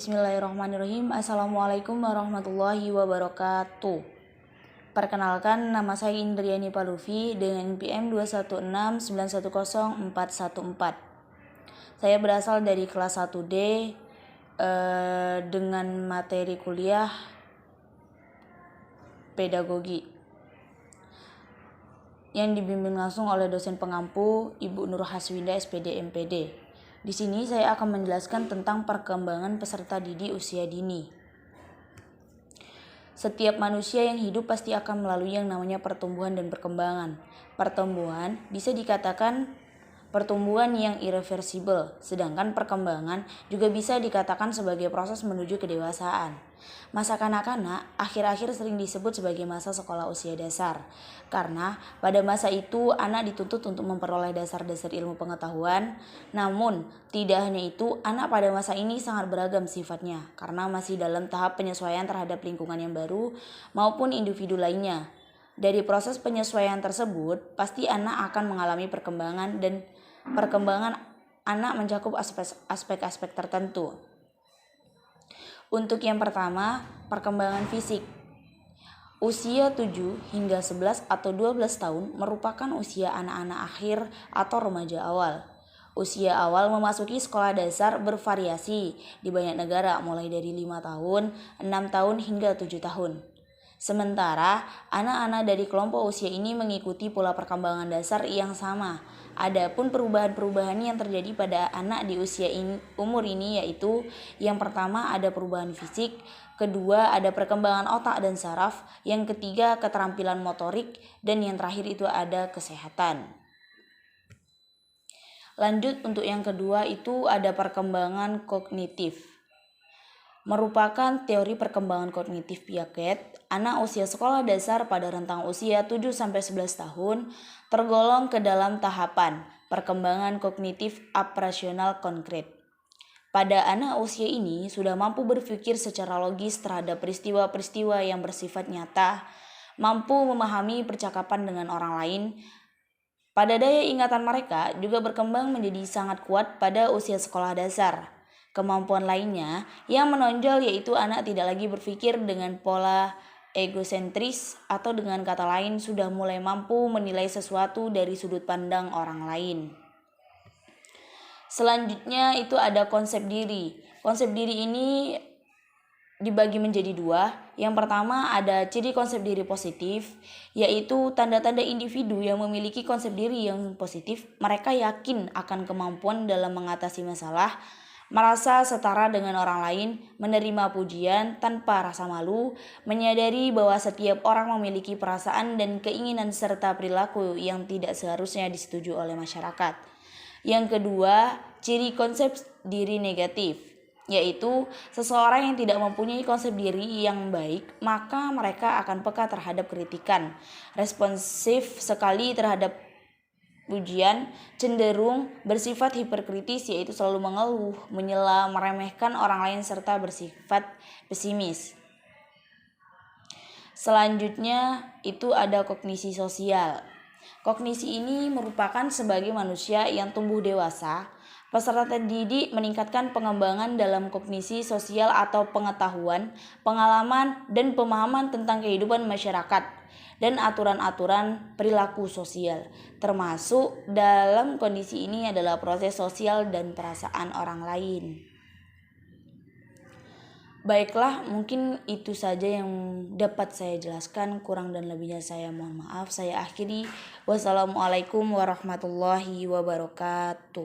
Bismillahirrahmanirrahim. Assalamualaikum warahmatullahi wabarakatuh. Perkenalkan, nama saya Indriani Paluvi dengan NPM 216910414. Saya berasal dari kelas 1D dengan materi kuliah pedagogi yang dibimbing langsung oleh dosen pengampu Ibu Nur Haswinda SPD MPD. Di sini saya akan menjelaskan tentang perkembangan peserta didik usia dini. Setiap manusia yang hidup pasti akan melalui yang namanya pertumbuhan dan perkembangan. Pertumbuhan bisa dikatakan pertumbuhan yang irreversibel, sedangkan perkembangan juga bisa dikatakan sebagai proses menuju kedewasaan. Masa kanak-kanak akhir-akhir sering disebut sebagai masa sekolah usia dasar, karena pada masa itu anak dituntut untuk memperoleh dasar-dasar ilmu pengetahuan. Namun, tidak hanya itu, anak pada masa ini sangat beragam sifatnya, karena masih dalam tahap penyesuaian terhadap lingkungan yang baru maupun individu lainnya. Dari proses penyesuaian tersebut, pasti anak akan mengalami perkembangan dan perkembangan anak mencakup aspek-aspek tertentu. Untuk yang pertama, perkembangan fisik. Usia 7 hingga 11 atau 12 tahun merupakan usia anak-anak akhir atau remaja awal. Usia awal memasuki sekolah dasar bervariasi di banyak negara mulai dari 5 tahun, 6 tahun hingga 7 tahun. Sementara anak-anak dari kelompok usia ini mengikuti pola perkembangan dasar yang sama. Adapun perubahan-perubahan yang terjadi pada anak di usia umur ini yaitu yang pertama ada perubahan fisik, kedua ada perkembangan otak dan saraf, yang ketiga keterampilan motorik, dan yang terakhir itu ada kesehatan. Lanjut untuk yang kedua itu ada perkembangan kognitif. Merupakan teori perkembangan kognitif Piaget, anak usia sekolah dasar pada rentang usia 7-11 tahun tergolong ke dalam tahapan perkembangan kognitif aprasional konkret. Pada anak usia ini sudah mampu berpikir secara logis terhadap peristiwa-peristiwa yang bersifat nyata, mampu memahami percakapan dengan orang lain. Pada daya ingatan mereka juga berkembang menjadi sangat kuat pada usia sekolah dasar. Kemampuan lainnya yang menonjol yaitu anak tidak lagi berpikir dengan pola egosentris, atau dengan kata lain sudah mulai mampu menilai sesuatu dari sudut pandang orang lain. Selanjutnya itu ada konsep diri. Konsep diri ini dibagi menjadi dua. Yang pertama ada ciri konsep diri positif, yaitu tanda-tanda individu yang memiliki konsep diri yang positif. Mereka yakin akan kemampuan dalam mengatasi masalah, merasa setara dengan orang lain, menerima pujian tanpa rasa malu, menyadari bahwa setiap orang memiliki perasaan dan keinginan serta perilaku yang tidak seharusnya disetujui oleh masyarakat. Yang kedua, ciri konsep diri negatif, yaitu seseorang yang tidak mempunyai konsep diri yang baik, maka mereka akan peka terhadap kritikan, responsif sekali terhadap pujian, cenderung bersifat hiperkritis, yaitu selalu mengeluh, menyela, meremehkan orang lain, serta bersifat pesimis. Selanjutnya itu ada kognisi sosial. Kognisi ini merupakan sebagai manusia yang tumbuh dewasa, peserta didik meningkatkan pengembangan dalam kognisi sosial atau pengetahuan, pengalaman, dan pemahaman tentang kehidupan masyarakat dan aturan-aturan perilaku sosial. Termasuk dalam kondisi ini adalah proses sosial dan perasaan orang lain. Baiklah, mungkin itu saja yang dapat saya jelaskan. Kurang dan lebihnya saya mohon maaf. Saya akhiri. Wassalamualaikum warahmatullahi wabarakatuh.